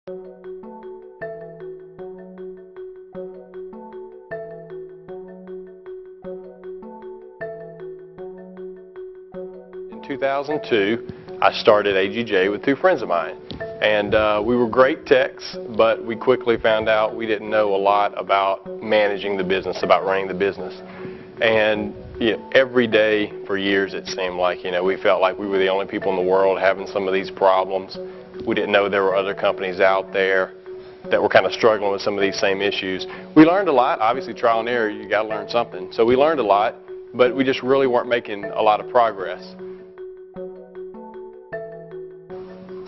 In 2002, I started AGJ with two friends of mine, and we were great techs, but we quickly found out we didn't know a lot about managing the business, about running the business. And every day for years it seemed like we felt like we were the only people in the world having some of these problems. We didn't know there were other companies out there that were kind of struggling with some of these same issues. We learned a lot. Obviously, trial and error, you got to learn something. So we learned a lot, but we just really weren't making a lot of progress.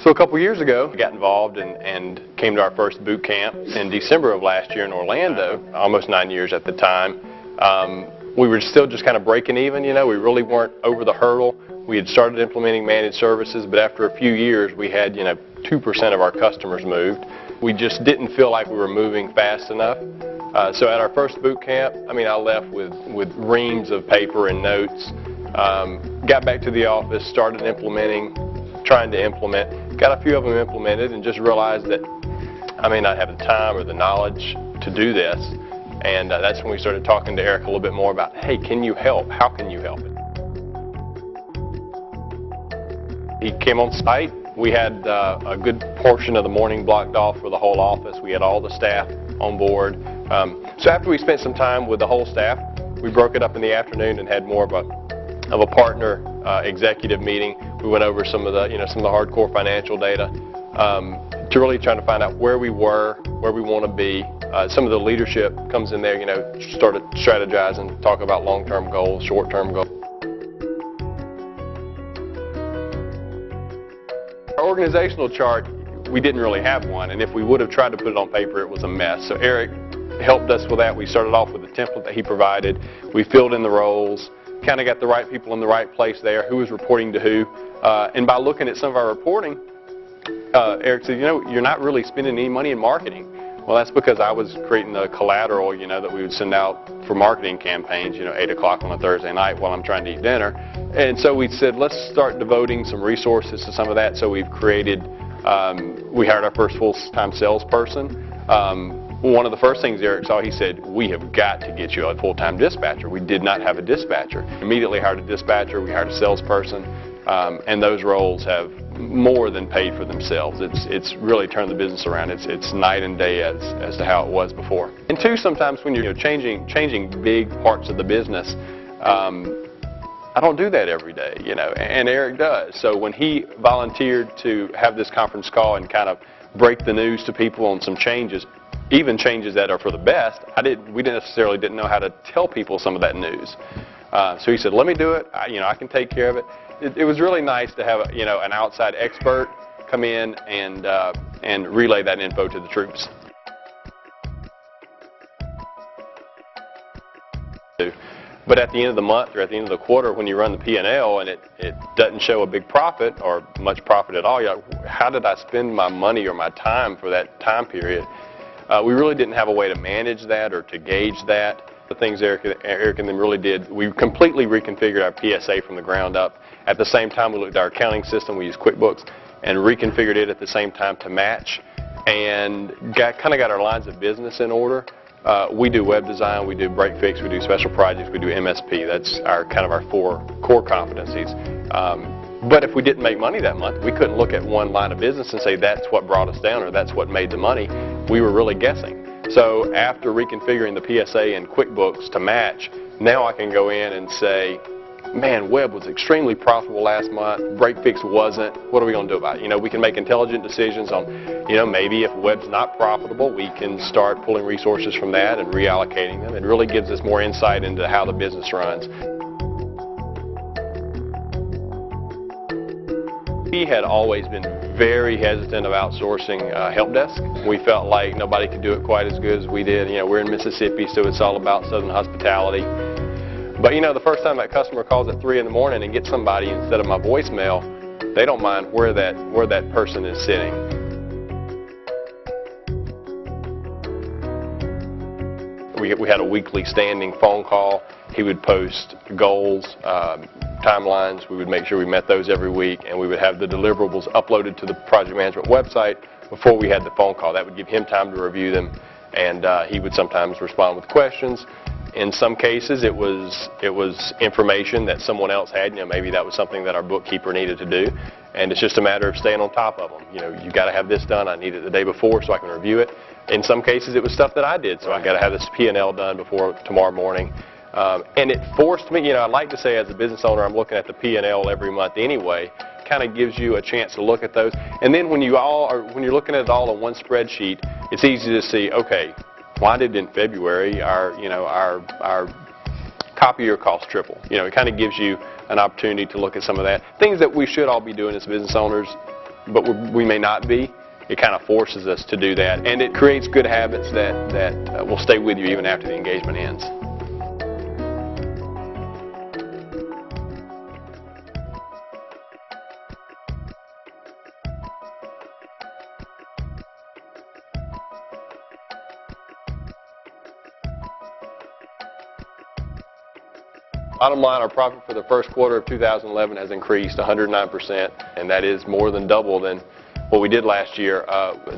So a couple years ago, we got involved and came to our first boot camp in December of last year in Orlando, almost 9 years at the time. We were still just kind of breaking even, we really weren't over the hurdle. We had started implementing managed services, but after a few years, we had 2% of our customers moved. We just didn't feel like we were moving fast enough. So at our first boot camp, I left with reams of paper and notes, got back to the office, started trying to implement, got a few of them implemented, and just realized that I may not have the time or the knowledge to do this. And that's when we started talking to Eric a little bit more about, hey, can you help? How can you help it? He came on site. We had a good portion of the morning blocked off for the whole office. We had all the staff on board. So after we spent some time with the whole staff, we broke it up in the afternoon and had more of a partner executive meeting. We went over some of the hardcore financial data to really trying to find out where we were, where we want to be. Some of the leadership comes in there, started strategizing, talk about long-term goals, short-term goals. Our organizational chart, we didn't really have one, and if we would have tried to put it on paper, it was a mess. So Eric helped us with that. We started off with a template that he provided. We filled in the roles, kind of got the right people in the right place there, who was reporting to who. And by looking at some of our reporting, Eric said, you're not really spending any money in marketing. Well, that's because I was creating the collateral, that we would send out for marketing campaigns, 8 o'clock on a Thursday night while I'm trying to eat dinner. And so we said, let's start devoting some resources to some of that. So we've created, we hired our first full-time salesperson. One of the first things Eric saw, he said, we have got to get you a full-time dispatcher. We did not have a dispatcher. Immediately hired a dispatcher, we hired a salesperson, and those roles have more than paid for themselves. It's really turned the business around. It's night and day as to how it was before. And two, sometimes when you're changing big parts of the business, I don't do that every day, and Eric does. So when he volunteered to have this conference call and kind of break the news to people on some changes, even changes that are for the best, we necessarily didn't know how to tell people some of that news. So he said, let me do it. I can take care of it. It was really nice to have an outside expert come in and relay that info to the troops. But at the end of the month or at the end of the quarter, when you run the P&L and it doesn't show a big profit or much profit at all, how did I spend my money or my time for that time period? We really didn't have a way to manage that or to gauge that. The things Eric and them really did, we completely reconfigured our PSA from the ground up. At the same time, we looked at our accounting system. We used QuickBooks and reconfigured it at the same time to match, and kind of got our lines of business in order. We do web design, we do break fix, we do special projects, we do MSP. That's kind of our 4 core competencies. But if we didn't make money that month, we couldn't look at one line of business and say that's what brought us down or that's what made the money. We were really guessing. So after reconfiguring the PSA and QuickBooks to match, now I can go in and say, man, web was extremely profitable last month, break fix wasn't, what are we going to do about it? We can make intelligent decisions on, maybe if web's not profitable, we can start pulling resources from that and reallocating them. It really gives us more insight into how the business runs. He had always been very hesitant of outsourcing help desk. We felt like nobody could do it quite as good as we did. We're in Mississippi, so it's all about Southern hospitality. But the first time that customer calls at 3 in the morning and gets somebody instead of my voicemail, they don't mind where that person is sitting. We had a weekly standing phone call. He would post goals, timelines. We would make sure we met those every week, and we would have the deliverables uploaded to the project management website before we had the phone call. That would give him time to review them, and he would sometimes respond with questions. In some cases, it was information that someone else had. You know, maybe that was something that our bookkeeper needed to do, and it's just a matter of staying on top of them. You know, you got to have this done. I need it the day before so I can review it. In some cases, it was stuff that I did, so I got to have this P&L done before tomorrow morning. And it forced me. You know, I like to say as a business owner, I'm looking at the P&L every month anyway. Kind of gives you a chance to look at those. And then when you're looking at it all on one spreadsheet, it's easy to see. Okay, why did in February our copier cost triple? You know, it kind of gives you an opportunity to look at some of that. Things that we should all be doing as business owners, but we may not be. It kind of forces us to do that, and it creates good habits that will stay with you even after the engagement ends. Bottom line, our profit for the first quarter of 2011 has increased 109%, and that is more than double than what we did last year.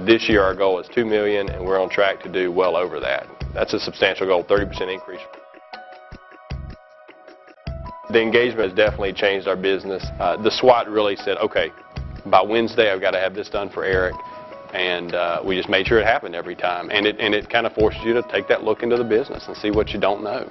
This year our goal is $2 million, and we're on track to do well over that. That's a substantial goal, 30% increase. The engagement has definitely changed our business. The SWAT really said, okay, by Wednesday I've got to have this done for Eric, and we just made sure it happened every time. And it kind of forces you to take that look into the business and see what you don't know.